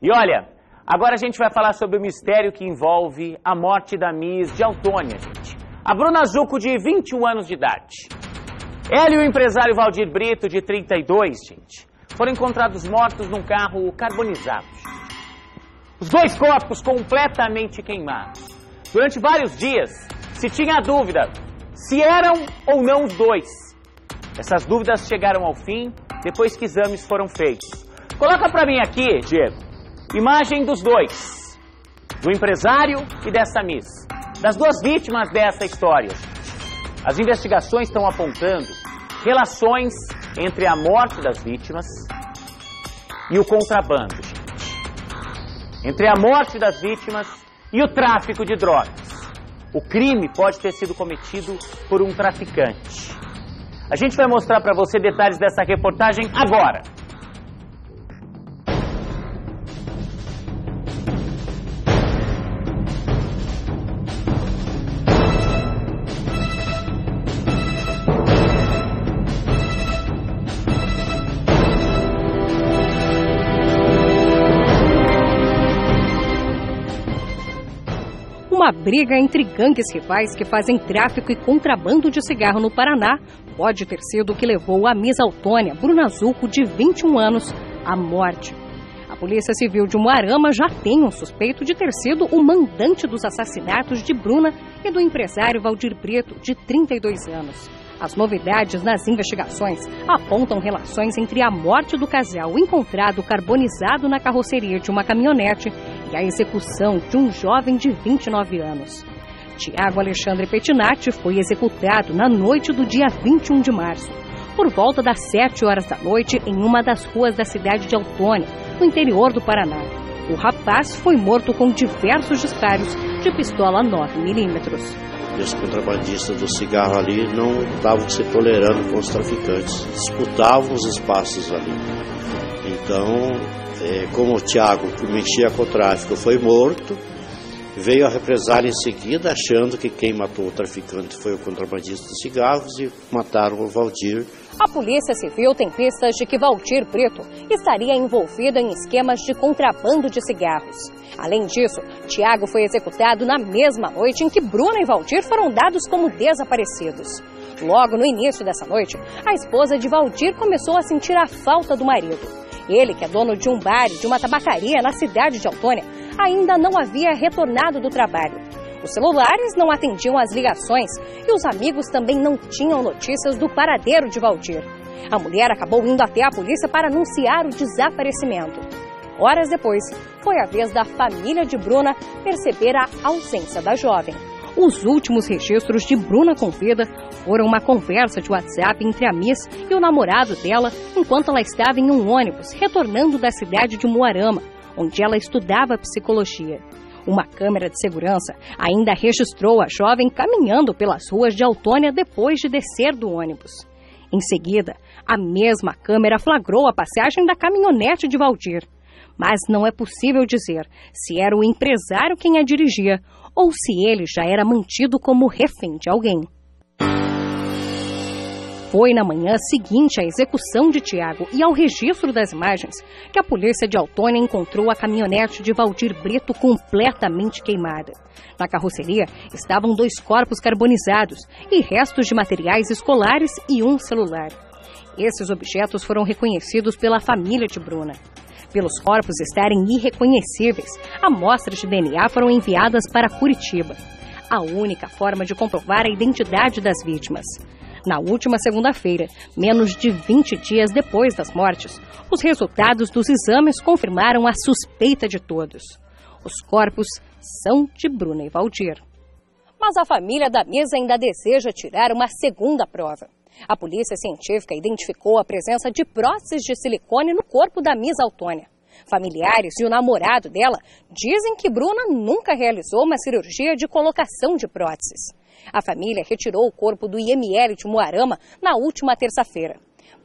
E olha, agora a gente vai falar sobre o mistério que envolve a morte da Miss de Autônia, gente. A Bruna Zucco, de 21 anos de idade. Ela e o empresário Valdir Brito, de 32, gente, foram encontrados mortos num carro carbonizado. Os dois corpos completamente queimados. Durante vários dias, se tinha dúvida se eram ou não os dois. Essas dúvidas chegaram ao fim depois que exames foram feitos. Coloca pra mim aqui, Diego, imagem dos dois, do empresário e dessa Miss, das duas vítimas dessa história. As investigações estão apontando relações entre a morte das vítimas e o contrabando, gente. Entre a morte das vítimas e o tráfico de drogas. O crime pode ter sido cometido por um traficante. A gente vai mostrar para você detalhes dessa reportagem agora. Uma briga entre gangues rivais que fazem tráfico e contrabando de cigarro no Paraná pode ter sido o que levou a Miss Autônia, Bruna Zucco, de 21 anos, à morte. A Polícia Civil de Umuarama já tem um suspeito de ter sido o mandante dos assassinatos de Bruna e do empresário Valdir Brito, de 32 anos. As novidades nas investigações apontam relações entre a morte do casal encontrado carbonizado na carroceria de uma caminhonete e a execução de um jovem de 29 anos. Tiago Alexandre Pettinati foi executado na noite do dia 21 de março, por volta das 7 horas da noite, em uma das ruas da cidade de Autônia, no interior do Paraná. O rapaz foi morto com diversos disparos de pistola 9mm. E os contrabandistas do cigarro ali não estavam se tolerando com os traficantes, disputavam os espaços ali. Então, como o Tiago, que mexia com o tráfico, foi morto, veio a represália em seguida, achando que quem matou o traficante foi o contrabandista de cigarros e mataram o Valdir. A Polícia Civil tem pistas de que Valdir Brito estaria envolvido em esquemas de contrabando de cigarros. Além disso, Tiago foi executado na mesma noite em que Bruna e Valdir foram dados como desaparecidos. Logo no início dessa noite, a esposa de Valdir começou a sentir a falta do marido. Ele, que é dono de um bar e de uma tabacaria na cidade de Autônia, ainda não havia retornado do trabalho. Os celulares não atendiam às ligações e os amigos também não tinham notícias do paradeiro de Valdir. A mulher acabou indo até a polícia para anunciar o desaparecimento. Horas depois, foi a vez da família de Bruna perceber a ausência da jovem. Os últimos registros de Bruna com vida foram uma conversa de WhatsApp entre a Miss e o namorado dela enquanto ela estava em um ônibus retornando da cidade de Umuarama, onde ela estudava psicologia. Uma câmera de segurança ainda registrou a jovem caminhando pelas ruas de Autônia depois de descer do ônibus. Em seguida, a mesma câmera flagrou a passagem da caminhonete de Valdir. Mas não é possível dizer se era o empresário quem a dirigia ou se ele já era mantido como refém de alguém. Foi na manhã seguinte à execução de Tiago e ao registro das imagens que a polícia de Autônia encontrou a caminhonete de Valdir Brito completamente queimada. Na carroceria estavam 2 corpos carbonizados e restos de materiais escolares e um celular. Esses objetos foram reconhecidos pela família de Bruna. Pelos corpos estarem irreconhecíveis, amostras de DNA foram enviadas para Curitiba. A única forma de comprovar a identidade das vítimas. Na última segunda-feira, menos de 20 dias depois das mortes, os resultados dos exames confirmaram a suspeita de todos. Os corpos são de Bruna e Valdir. Mas a família da Miss ainda deseja tirar uma segunda prova. A polícia científica identificou a presença de próteses de silicone no corpo da Miss Autônia. Familiares e o namorado dela dizem que Bruna nunca realizou uma cirurgia de colocação de próteses. A família retirou o corpo do IML de Umuarama na última terça-feira.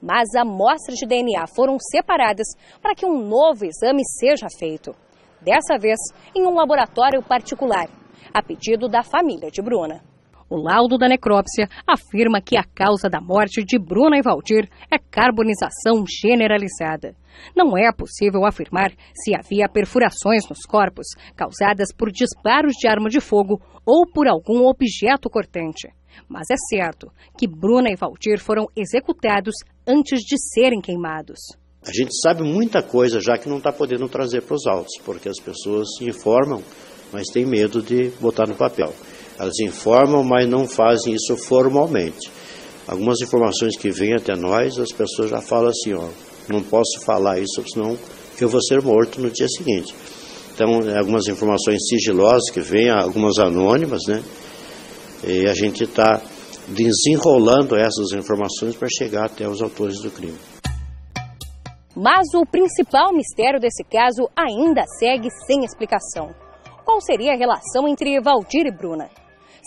Mas amostras de DNA foram separadas para que um novo exame seja feito. Dessa vez, em um laboratório particular, a pedido da família de Bruna. O laudo da necrópsia afirma que a causa da morte de Bruna e Valdir é carbonização generalizada. Não é possível afirmar se havia perfurações nos corpos causadas por disparos de arma de fogo ou por algum objeto cortante. Mas é certo que Bruna e Valdir foram executados antes de serem queimados. A gente sabe muita coisa já que não está podendo trazer para os autos, porque as pessoas se informam, mas têm medo de botar no papel. Elas informam, mas não fazem isso formalmente. Algumas informações que vêm até nós, as pessoas já falam assim, ó, não posso falar isso, senão eu vou ser morto no dia seguinte. Então, algumas informações sigilosas que vêm, algumas anônimas, né? E a gente está desenrolando essas informações para chegar até os autores do crime. Mas o principal mistério desse caso ainda segue sem explicação. Qual seria a relação entre Valdir e Bruna?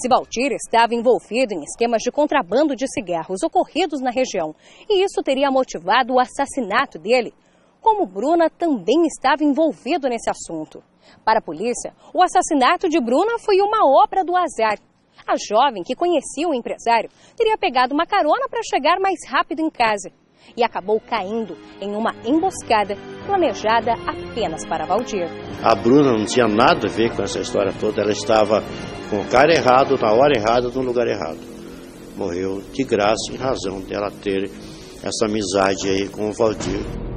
Se Valdir estava envolvido em esquemas de contrabando de cigarros ocorridos na região e isso teria motivado o assassinato dele, como Bruna também estava envolvido nesse assunto. Para a polícia, o assassinato de Bruna foi uma obra do azar. A jovem, que conhecia o empresário, teria pegado uma carona para chegar mais rápido em casa e acabou caindo em uma emboscada planejada apenas para Valdir. A Bruna não tinha nada a ver com essa história toda, ela estava com o cara errado, na hora errada, no lugar errado. Morreu de graça em razão dela ter essa amizade aí com o Valdir.